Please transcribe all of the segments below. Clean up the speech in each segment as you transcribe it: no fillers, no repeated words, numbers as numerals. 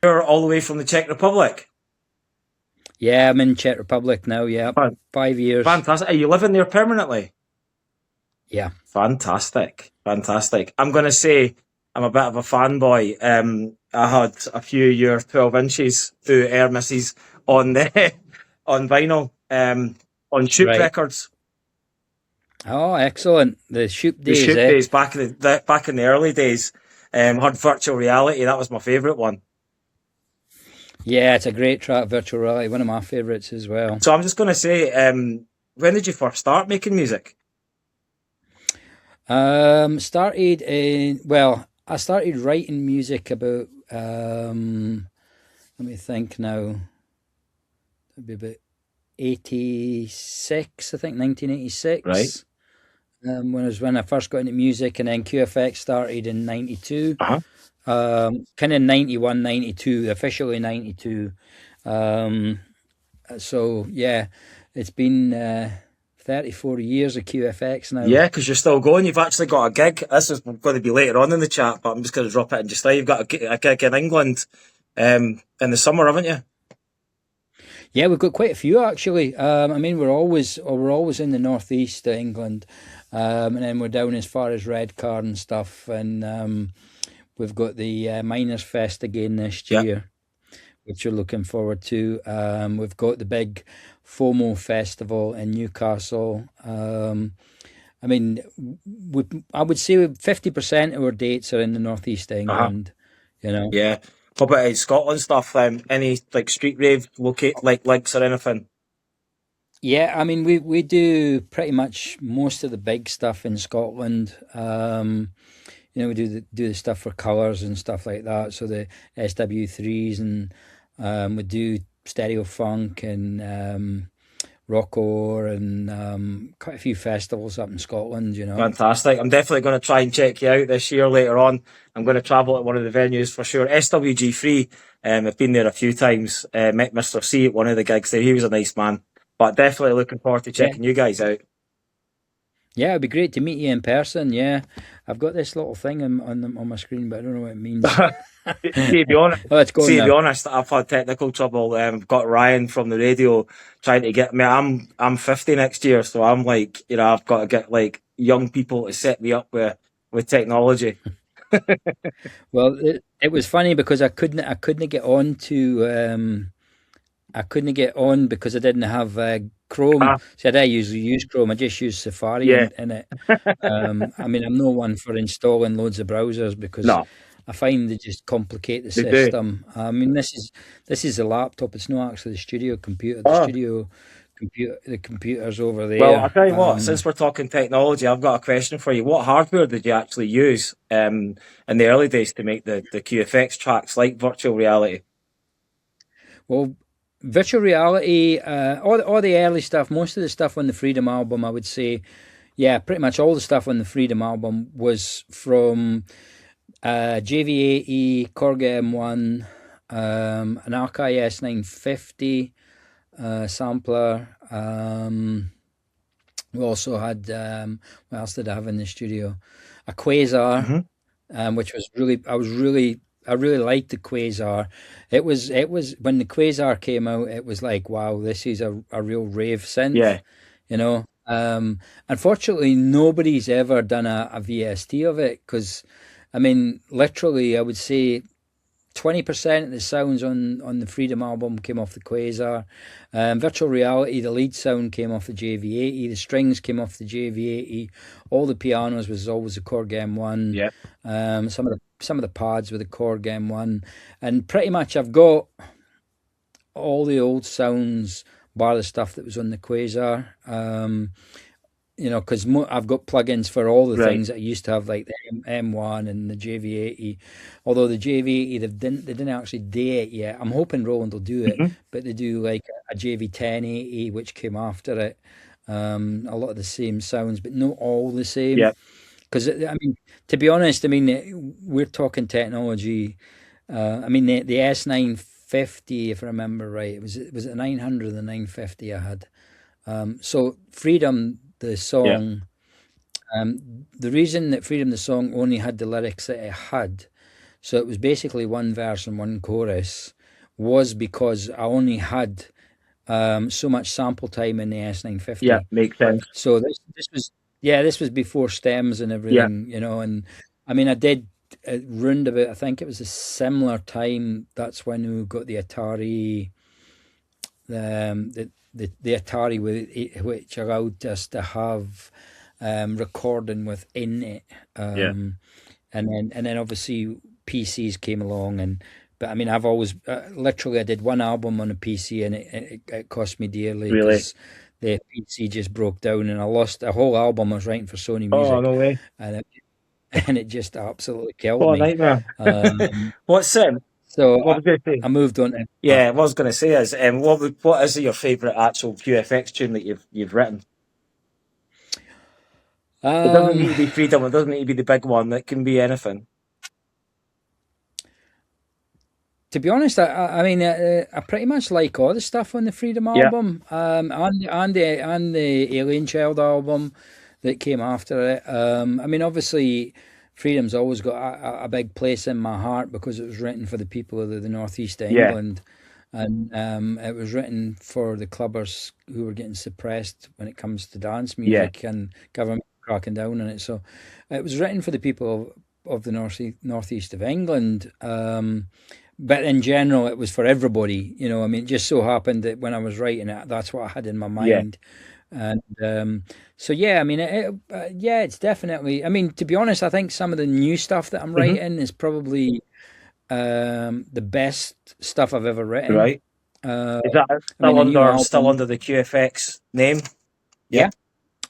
You're all the way from the Czech Republic. Yeah, I'm in Czech Republic now. Yeah, Fan- 5 years. Fantastic. Are you living there permanently? Yeah. Fantastic. Fantastic. I'm going to say I'm a bit of a fanboy. I had a few year 12 inches through Air Misses on the, on vinyl, on Shoop Right. Records. Oh, excellent. The Shoop The days, Shoop eh? days back in the early days. Had virtual reality. That was my favourite one. Yeah, it's a great track, Virtual Reality. One of my favourites as well. So I'm just going to say, when did you first start making music? Started in, well, I started writing music about, let me think now, it'd be about 86, I think, Right. 1986. When I first got into music, and then QFX started in 92. Uh-huh. Kind of 91, 92, officially 92. Um, so yeah, it's been 34 years of QFX now. Yeah, because you're still going. You've actually got a gig. This is going to be later on in the chat, but I'm just going to drop it in just now. You've got a gig in England in the summer, haven't you? Yeah, we've got quite a few actually. I mean, we're always in the northeast of England, and then we're down as far as Redcar and stuff, and we've got the Miners Fest again this Yeah. year, which we're looking forward to. We've got the big FOMO festival in Newcastle. I mean, I would say 50% of our dates are in the northeast of Uh-huh. England. You know. Yeah. What about Scotland stuff? Any like street rave locate like likes or anything? Yeah, I mean, we do pretty much most of the big stuff in Scotland. We do the stuff for colours and stuff like that. So the SW3s, and we do stereo funk and rockcore, and quite a few festivals up in Scotland. Fantastic. I'm definitely going to try and check you out this year later on. I'm going to travel at one of the venues for sure. SWG Free. I've been there a few times. Met Mr. C at one of the gigs there. He was a nice man. But definitely looking forward to Yeah, checking you guys out. yeah, it'd be great to meet you in person. Yeah, I've got this little thing on my screen, but I don't know what it means. See, to be honest, Oh, it's gone now. I've had technical trouble. Got Ryan from the radio trying to get me. I'm 50 next year, so I'm like, I've got to get like young people to set me up with technology. Well, it was funny because I couldn't get on to I couldn't get on because I didn't have Chrome. Ah, See, I usually use Chrome. I just use Safari yeah, in it. I mean, I'm no one for installing loads of browsers because no, I find they just complicate the they do. system. I mean, this is a laptop. It's not actually the studio computer. Oh, The computer's over well, I'll there. tell you what. Since we're talking technology, I've got a question for you. What hardware did you actually use in the early days to make the QFX tracks like virtual reality? Well, virtual reality, all the early stuff, most of the stuff on the Freedom album, I would say, yeah, pretty much all the stuff on the Freedom album was from JV80, Korg M1, an Akai S950 sampler. We also had, what else did I have in the studio? A Quasar, Hmm. which was I really liked the Quasar. It was when the Quasar came out, it was like, wow, this is a real rave synth, Yeah, you know. Unfortunately, nobody's ever done a VST of it because, I mean, literally, I would say 20% of the sounds on the Freedom album came off the Quasar. Virtual Reality, the lead sound came off the JV80. The strings came off the JV80. All the pianos was always a Korg M1. yeah. Some of the pads with the Korg M1, and pretty much I've got all the old sounds bar the stuff that was on the Quasar. Because I've got plugins for all the Right. things that I used to have, like the M1 and the JV80. Although the JV80, they didn't actually do it yet. I'm hoping Roland will do it, Hmm. but they do like a JV1080, which came after it. A lot of the same sounds, but not all the same. Yeah. Because I mean, to be honest, I mean we're talking technology. I mean the S950, if I remember right, it was a 900 and the 950 I had. So Freedom, the Yeah. song, the reason that Freedom the song only had the lyrics that it had, So it was basically one verse and one chorus, was because I only had so much sample time in the Yeah, S950. makes sense. So this was, yeah, this was before stems and Yeah, everything, and I mean I did it round about, I think it was a similar time. That's when we got the Atari, the Atari which allowed us to have recording within it, yeah, and then obviously PCs came along. And but I mean I've always literally I did one album on a PC, and it cost me dearly really. because the PC just broke down, and I lost a whole album I was writing for Sony Oh, Music, no way. and it, and it just absolutely killed What a me. nightmare. Um, What's so what was I going to say? I moved on to Yeah, what I was going to say is, what is your favourite actual QFX tune that you've written? It doesn't um, need to be Freedom. It doesn't need to be the big one. It can be anything. to be honest, I mean, I pretty much like all the stuff on the Freedom Yeah, album, and the Alien Child album that came after it. I mean, obviously, Freedom's always got a big place in my heart because it was written for the people of the northeast of yeah, England, and it was written for the clubbers who were getting suppressed when it comes to dance yeah, music and government cracking down on it. So, it was written for the people of the northeast of England. But in general, it was for everybody. I mean, it just so happened that when I was writing it, that's what I had in my yeah. mind. And so, yeah, I mean, yeah, it's definitely. I mean, to be honest, I think some of the new stuff that I'm Hmm. writing is probably the best stuff I've ever written. Right. Uh, Is that I mean, the new still album. under the QFX name? Yeah.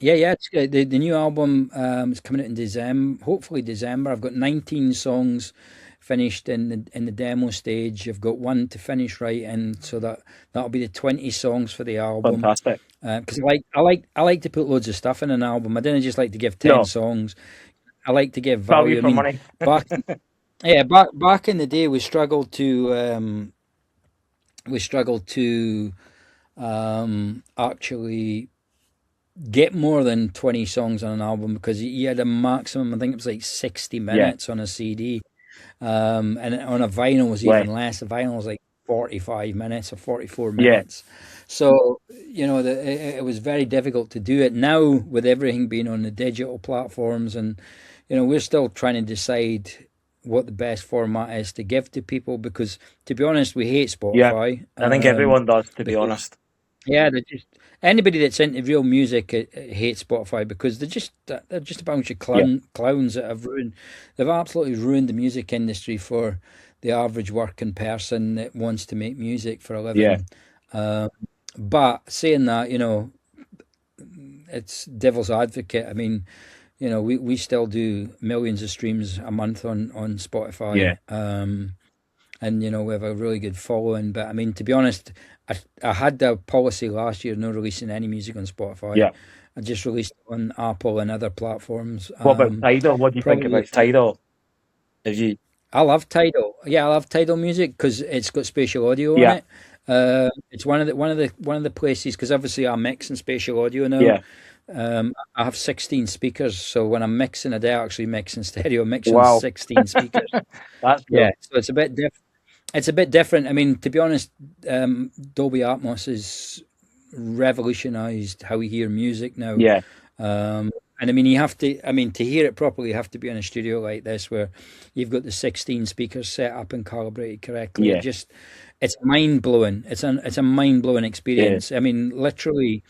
Yeah, yeah, yeah. The new album is coming out in December. Hopefully December. I've got 19 songs finished in the demo stage. I've got one to finish writing, so that'll be the 20 songs for the album. Fantastic. Because I like to put loads of stuff in an album. I didn't just like to give 10 No, songs. I like to give value value. I for mean, money. back yeah, back in the day, we struggled to actually get more than 20 songs on an album because you had a maximum. I think it was like 60 Yeah. minutes on a CD. And on a vinyl was Right. even less. The vinyl was like 45 minutes or 44 Yeah. minutes. So, it was very difficult to do it. Now, with everything being on the digital platforms, and, we're still trying to decide what the best format is to give to people because, to be honest, we hate Yeah. Spotify. I think everyone does, to be Because honest. yeah, they just anybody that's into real music hates Spotify because they're just a bunch of Yeah. clowns that have ruined. They've absolutely ruined the music industry for the average working person that wants to make music for a Yeah. living. Uh, but saying that, it's devil's advocate. I mean, we still do millions of streams a month on Yeah. Spotify. And we have a really good following. But I mean, to be honest, I had the policy last year no releasing any music on Spotify. Yeah. I just released it on Apple and other platforms. What about Tidal? What do you think Probably about Tidal? Have you? I love Tidal. Yeah, I love Tidal music because it's got spatial audio on Yeah. it. It's one of the places because obviously I'm mixing spatial audio now. Yeah. I have 16 speakers, so when I'm mixing it, I actually mix in stereo, mix on Wow. 16 speakers. That's Yeah, cool. so it's a bit different. It's a bit different. I mean, to be honest, Dolby Atmos has revolutionized how we hear music now. Yeah. And I mean, you have to. I mean, to hear it properly, you have to be in a studio like this where you've got the 16 speakers set up and calibrated correctly. Yeah. It's mind blowing. It's a mind blowing Yeah. experience. I mean, literally,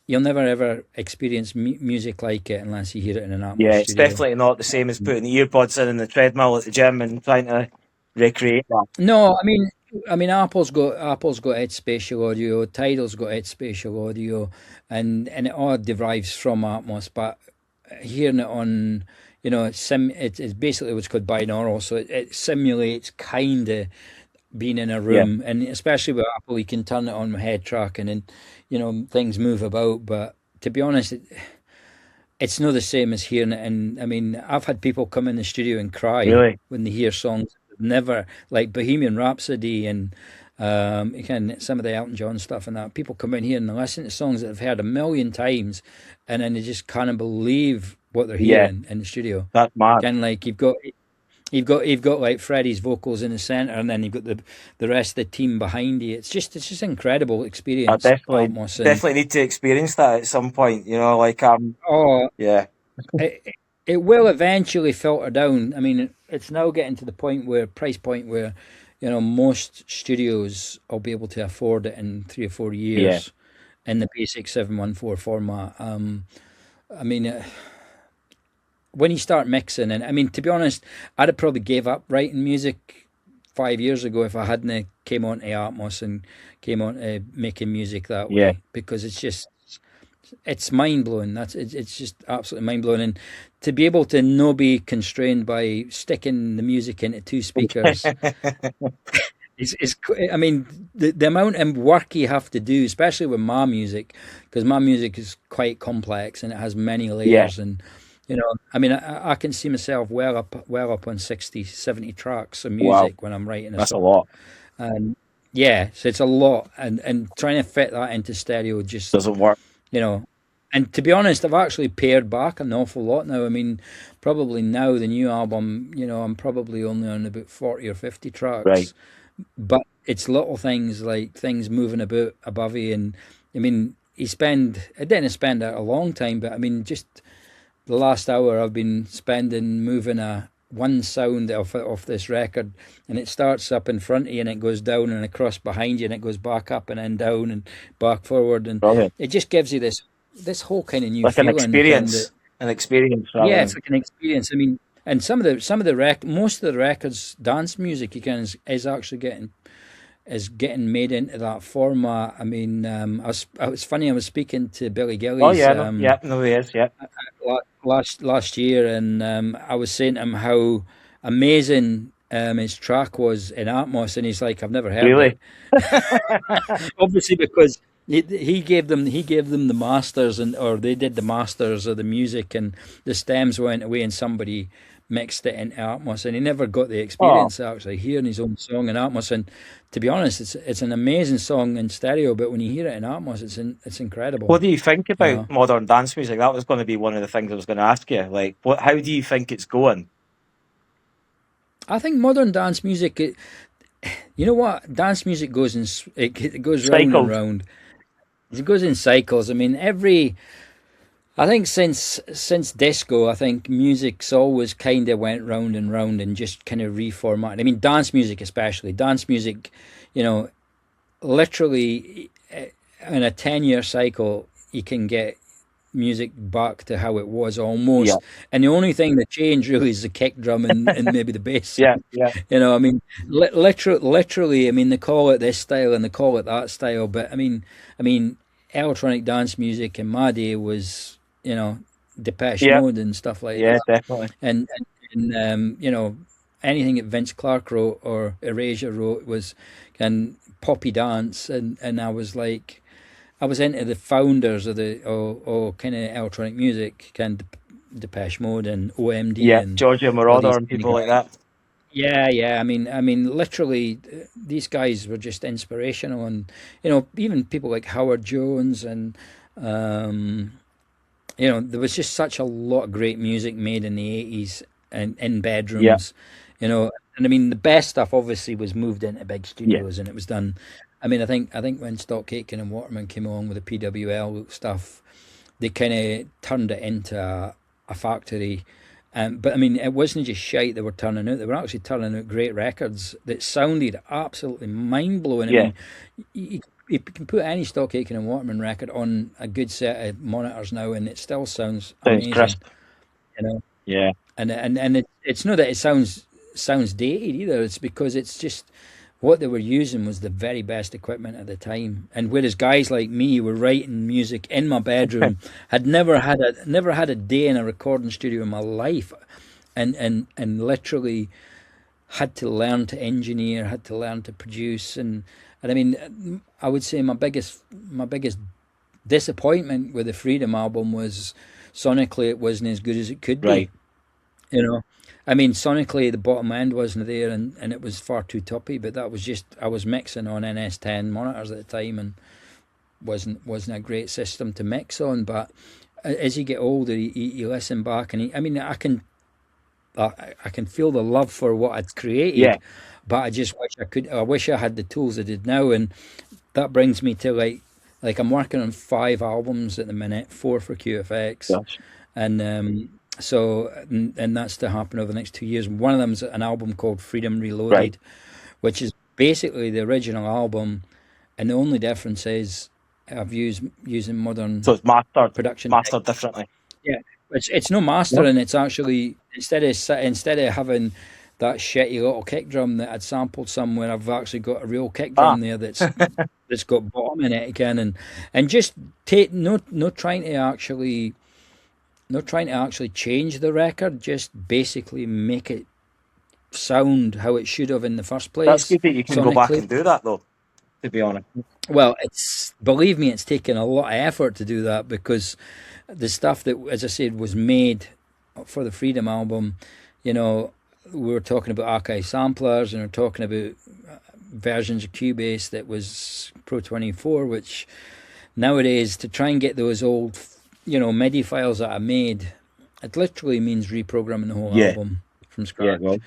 you'll never ever experience music like it unless you hear it in an Yeah. Atmos It's studio. definitely not the same as putting the earbuds in the treadmill at the gym and trying to recreate that. No, I mean, Apple's got its spatial audio, Tidal's got its spatial audio, and it all derives from Atmos. But hearing it on, it's basically what's called binaural, so it simulates kind of being in a Yeah. room, and especially with Apple, you can turn it on with head tracking, and things move about. But to be honest, it's not the same as hearing it. And I mean, I've had people come in the studio and cry Really. when they hear songs they've never, like Bohemian Rhapsody and again some of the Elton John stuff and that. People come in here and they listen to songs that they've heard a million times, and then they just can't believe what they're Yeah. hearing in the studio. That's mad. And like you've got You've got like Freddie's vocals in the center, and then you've got the rest of the team behind you. It's just incredible I experience, definitely Atmos, and definitely need to experience that at some point. Like oh, yeah, it will eventually filter down. I mean, it's now getting to the point where price point where, most studios will be able to afford it in 3 or 4 yeah. years in the basic 714 format. I mean, when you start mixing, and I mean, to be honest, I'd have probably gave up writing music 5 years ago if I hadn't came on to Atmos and came on to making music that Yeah. way, because it's mind blowing. It's just absolutely mind blowing, and to be able to not be constrained by sticking the music into two speakers is I mean, the amount of work you have to do, especially with my music, because my music is quite complex and it has many Yeah. layers, and I mean, I can see myself well up on 60, 70 tracks of Wow, music when I'm writing a that's a song. lot. And yeah, so it's a lot, and trying to fit that into stereo just, Doesn't work. you know, and to be honest, I've actually pared back an awful lot now. I mean, probably now the new album, I'm probably only on about 40 or 50 Right. tracks, but it's little things like things moving about above you. And I mean, I didn't spend a long time, but I mean, just the last hour I've been spending moving a one sound off this record, and it starts up in front of you and it goes down and across behind you and it goes back up and then down and back forward, and Brilliant. it just gives you this whole kind of new Like an feeling, kind of. experience. An experience rather Yeah, it's than like an experience. I mean, and most of the records, dance music, you can is actually getting made into that format. I mean, I was funny. I was speaking to Billy oh Gillies yeah, no, yeah, no he is, yeah. last year, and I was saying to him how amazing his track was in Atmos, and he's like, I've never heard it. Really? Obviously, because he gave them the masters, or they did the masters of the music, and the stems went away, and somebody mixed it into Atmos, and he never got the Oh, experience of actually hearing his own song in Atmos. And to be honest, it's an amazing song in stereo, but when you hear it in Atmos, it's incredible. what do you think You about know, modern dance music? That was going to be one of the things I was going to ask you. Like, how do you think it's going? I think modern dance music. You know what? Dance music it goes round and Cycled. round. It goes in cycles. I mean, I think since disco, I think music's always kind of went round and round and just kind of reformatted. I mean, dance music especially. Dance music, you know, literally in a 10-year cycle, you can get music back to how it was Yeah, almost. And the only thing that changed really is the kick drum and maybe the bass. yeah, yeah, I mean, literally, I mean, they call it this style and they call it that style, but I mean, electronic dance music in my day was, Depeche yeah, Mode and stuff like yeah, that, definitely. and anything that Vince Clarke wrote or Erasure wrote was and poppy dance, and I was into the founders of the kind of electronic music, kind of Depeche Mode and OMD Yeah, and Giorgio all Moroder these and kind of people like guys. that. Yeah. I mean, literally, these guys were just inspirational, and even people like Howard Jones, and um, there was just such a lot of great music made in the '80s and in Yeah, bedrooms, and I mean, the best stuff obviously was moved into big yeah, studios, and it was done. I mean, I think when Stock Aitken and Waterman came along with the PWL stuff, they kind of turned it into a factory. But I mean, it wasn't just shite they were turning out. They were actually turning out great records that sounded absolutely mind blowing. I yeah. mean, you can put any Stock Aitken and Waterman record on a good set of monitors now, and it still sounds Sounds amazing. crisp. You know, Yeah, it's not that it sounds dated either. It's because it's just what they were using was the very best equipment at the time. And whereas guys like me were writing music in my bedroom, had never had a day in a recording studio in my life, and literally had to learn to engineer, had to learn to produce, and I mean, I would say my biggest disappointment with the Freedom album was sonically it wasn't as good as it could be. right. You know, I mean, sonically the bottom end wasn't there, and it was far too toppy. But that was just I was mixing on NS10 monitors at the time, and wasn't a great system to mix on. But as you get older, you listen back, and I mean, I can feel the love for what I'd Yeah. created, but I just wish I could. I wish I had the tools I did now, and that brings me to like I'm working on 5 albums at the minute, 4 for QFX, Gosh. and and that's to happen over the next 2 years. One of them's an album called Freedom Right. Reloaded, which is basically the original album, and the only difference is I've using So modern it's mastered, production. mastered differently. Yeah, it's no No. mastering. It's actually instead of having that shitty little kick drum that I'd sampled somewhere, I've actually got a real kick Ah, drum there that's got bottom in it again, and just take no trying to actually not trying to actually change the record, just basically make it sound how it should have in the first that's place good that you can go back sonically. and do that, though, to be honest. Well, it's believe me, it's taken a lot of effort to do that because the stuff that, as I said, was made for the Freedom album, you know, we were talking about archive samplers and we are talking about versions of Cubase that was Pro 24, which nowadays to try and get those old, MIDI files that I made, it literally means reprogramming the whole Yeah. album from Yeah. scratch. Well,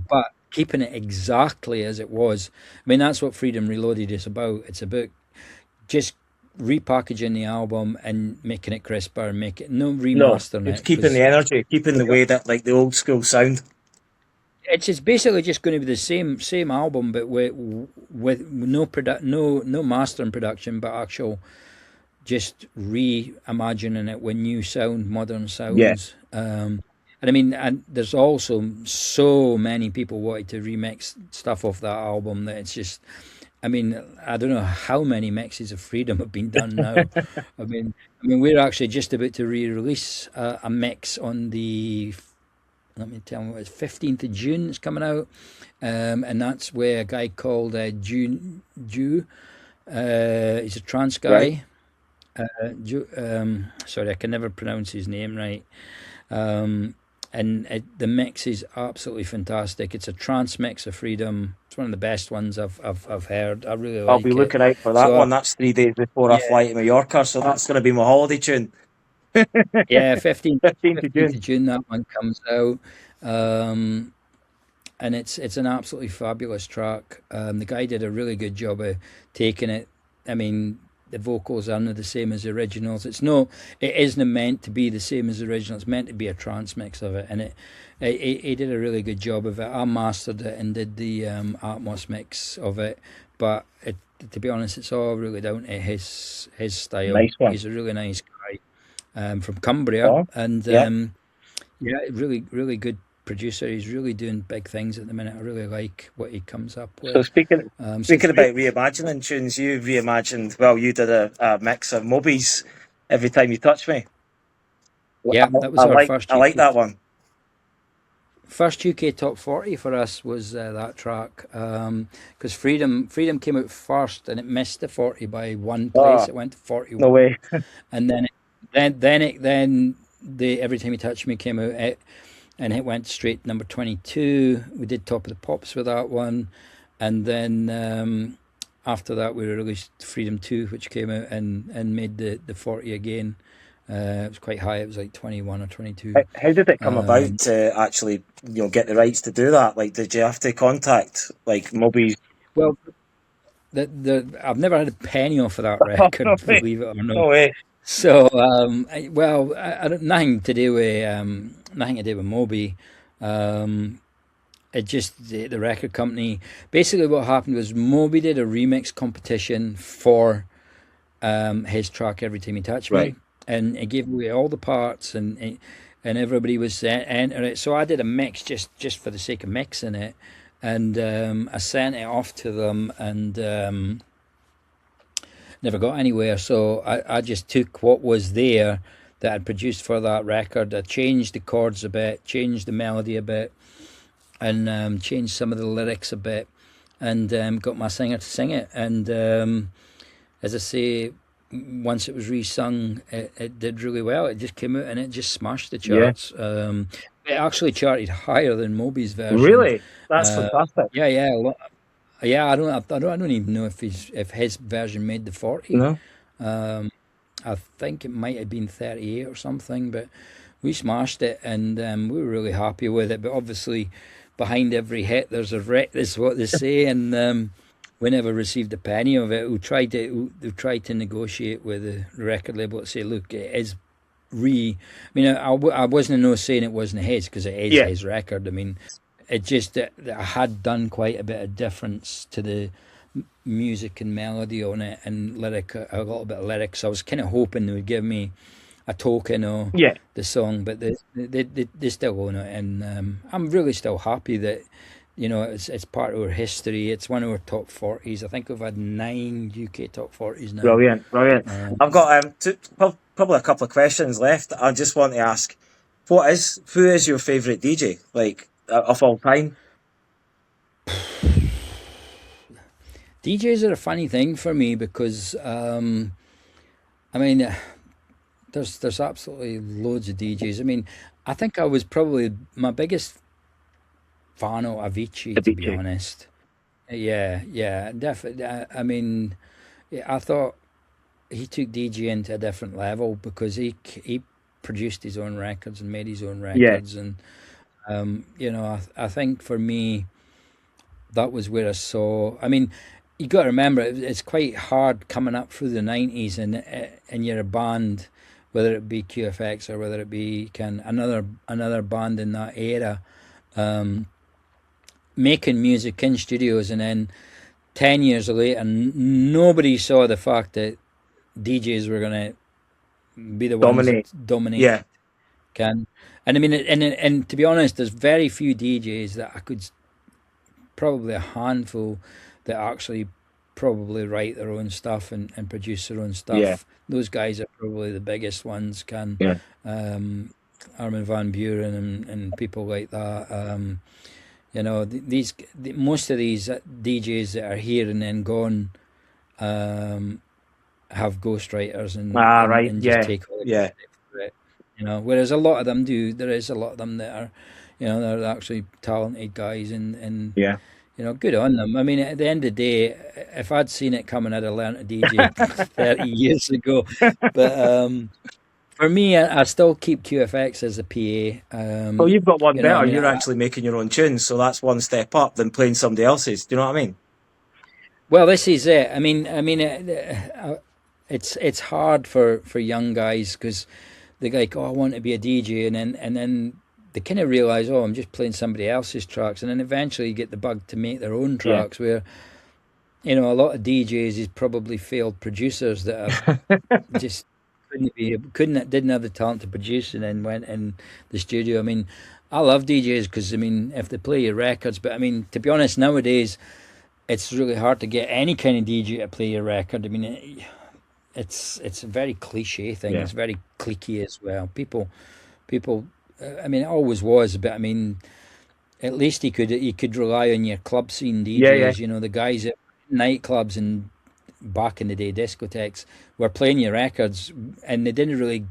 But keeping it exactly as it was. I mean, that's what Freedom Reloaded is about. It's about just repackaging the album and making it crisper, no no, remastering it's it keeping the because energy, keeping the way that like the old school sound. it's just basically just going to be the same album, but with no mastering production, but actual just reimagining it with new sound, modern Yeah. sounds. And I mean, and there's also so many people wanted to remix stuff off that album that it's just. I mean, I don't know how many mixes of Freedom have been done now. We're actually just about to re-release a mix on the. Let me tell you what it's 15th of June. It's coming out, and that's where a guy called Jew. He's a trance Right. guy. Sorry, I can never pronounce his name right. The mix is absolutely fantastic. It's a trance mix of Freedom. It's one of the best ones I've heard. I really I'll be like it. looking out for that So one. That's 3 days before I yeah, fly to Mallorca, so that's going to be my holiday tune. yeah, 15th 15th of 15th June. of June that one comes out. Um, and it's an absolutely fabulous track. The guy did a really good job of taking it. I mean, the vocals aren't the same as the originals. It isn't meant to be the same as the original. It's meant to be a trance mix of it, and he did a really good job of it. I mastered it and did the Atmos mix of it, but to be honest, it's all really down to his style. Nice one. He's a really nice guy from Cumbria, Oh, and yeah. yeah, really really good producer. He's really doing big things at the minute. I really like what he comes up So with. speaking So speaking about reimagining tunes, you reimagined. Well, you did a mix of Moby's "Every Time You Touch Me." yeah, that I was our like first I like that one. UK top 40 for us was that track because Freedom came out first and it missed the 40 by one place. Oh, It went to 41, no way. and then the Every Time You Touch Me came out and it went straight number 22. We did Top of the Pops with that one, and then after that we released Freedom 2, which came out and made the 40 again. It was quite high. It was like 21 or 22. How did it come about Um, to actually, get the rights to do that? Like, did you have to contact like Moby's? well, I've never had a penny off of that record, No way. believe it or No not. way. So, I don't nothing to do with Moby. It just the record company. Basically, what happened was Moby did a remix competition for his track "Every Time You Touch Me," Right. and it gave away all the parts, and everybody was entering it. So I did a mix just for the sake of mixing it, and I sent it off to them, and never got anywhere. So I just took what was there that I'd produced for that record. I changed the chords a bit, changed the melody a bit, and changed some of the lyrics a bit, and got my singer to sing it. And as I say, once it was re-sung, it did really well. It just came out and it just smashed the Yeah. charts. It actually charted higher than Moby's version. Really? That's Uh, fantastic. yeah. Yeah, I don't even know if his version made the 40. No. Um, I think it might have been 38 or something, but we smashed it, and we were really happy with it. But obviously, behind every hit, there's a wreck. That's what they say, and we never received a penny of it. We tried to negotiate with the record label to say, look, it is I mean, I wasn't no saying it wasn't his, because it is Yeah. his record. I mean, it just that I had done quite a bit of difference to the music and melody on it, and a little bit of lyrics. I was kind of hoping they would give me a token of Yeah. the song, but they still own it, and I'm really still happy that, you know, it's part of our history. It's one of our top 40s. I think we've had 9 UK top 40s now. Brilliant, brilliant. Um, I've got probably a couple of questions left. I just want to ask, who is your favourite DJ, like, of all time? DJs are a funny thing for me because I mean, there's absolutely loads of DJs. I mean, I think I was probably my biggest fan of Avicii, to be Avicii. honest. Yeah, definitely. I mean, yeah, I thought he took DJing to a different level because he produced his own records and made his own Yeah, records, and you know, I think for me that was where I saw. I mean, you got to remember it's quite hard coming up through the '90s, and you're a band, whether it be QFX or whether it be another band in that era, making music in studios, and then 10 years later, nobody saw the fact that DJs were gonna be the ones that dominate. dominate. Yeah, Can And I mean, and to be honest, there's very few DJs that I could, probably a handful, that actually probably write their own stuff and produce their own yeah, stuff. Those guys are probably the biggest ones. yeah. Um, Armin van Buren and people like that. You know, most of these DJs that are here and then gone um, have ghostwriters Ah, right. and just Yeah, take all the yeah, credit for it. You know, whereas a lot of them do. There is a lot of them that are, you know, they're actually talented guys, and yeah. you know, good on them. I mean, at the end of the day, if I'd seen it coming, I'd have learned to DJ 30 years ago. But for me, I still keep QFX as a PA. Well, you've got one You know, I better. mean, You're actually making your own tunes, so that's one step up than playing somebody else's. Do you know what I mean? well, this is it. It's hard for young guys because they're like, oh, I want to be a DJ, and then they kind of realize, oh, I'm just playing somebody else's tracks, and then eventually you get the bug to make their own Yeah. tracks. Where, you know, a lot of DJs is probably failed producers that have just didn't have the talent to produce, and then went in the studio. I mean, I love DJs because, I mean, if they play your records, but I mean, to be honest, nowadays it's really hard to get any kind of DJ to play your record. I mean, it's a very cliche thing. Yeah, It's very cliquey as well. People. I mean, it always was, but I mean, at least you could rely on your club scene yeah, yeah, DJs. You know, the guys at nightclubs and back in the day discotheques were playing your records, and they didn't really.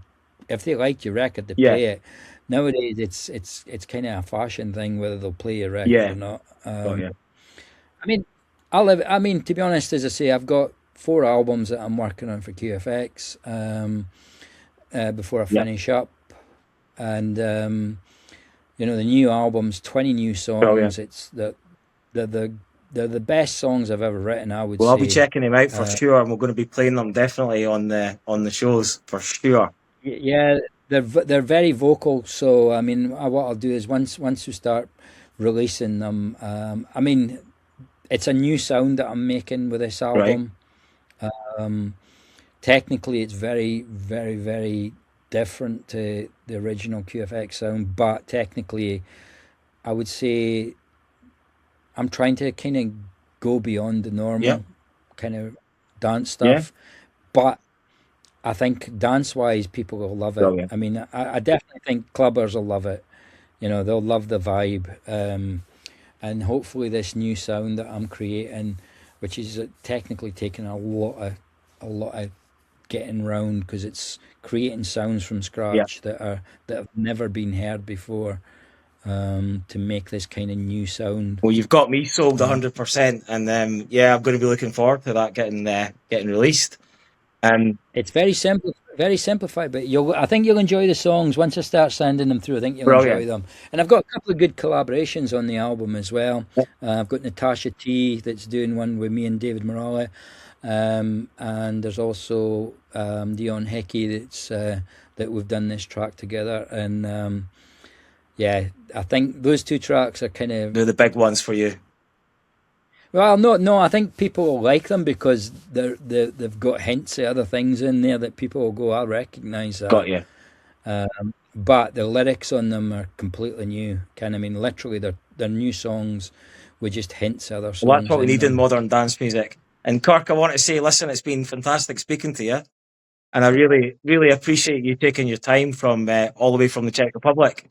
If they liked your record, they yeah, play it. Nowadays, it's kind of a fashion thing whether they'll play your record yeah. or not. Got you. I mean, I live. I mean, to be honest, as I say, I've got 4 albums that I'm working on for QFX before I Yeah, finish up, and you know, the new album's 20 new brilliant. songs. It's the best songs I've ever written, I would Well, I'll be say. checking him out for Uh, sure, and we're going to be playing them definitely on the shows for sure. yeah, they're very vocal. So I mean, what I'll do is once we start releasing them, I mean, it's a new sound that I'm making with this Right? album. Um, Technically, it's very, very, very different to the original QFX sound, but technically, I would say I'm trying to kind of go beyond the Yeah, normal kind of dance yeah. stuff. But I think dance wise, people will love it. Brilliant. I mean, I definitely think clubbers will love it. You know, they'll love the vibe. And hopefully, this new sound that I'm creating, which is technically taking a lot of getting round because it's creating sounds from Yeah. scratch that have never been heard before, to make this kind of new sound. Well, you've got me sold Um, 100%, and yeah, I'm going to be looking forward to that getting released. And It's very simplified, but I think you'll enjoy the songs once I start sending them through. I think you'll enjoy brilliant. them, and I've got a couple of good collaborations on the album as well. I've got Natasha T that's doing one with me and David Morale, and there's also Dion Hickey that we've done this track together, and yeah, I think those two tracks are kind of They're the big ones for you. well, no. I think people will like them because they've got hints of other things in there that people will go, "I'll recognise Got that." you. But the lyrics on them are completely new. Kind of, I mean, literally, they're new songs with just hints of other Well, that's songs what we in need in them. modern dance music. And Kirk, I want to say, listen, it's been fantastic speaking to you. And I really, really appreciate you taking your time from all the way from the Czech Republic.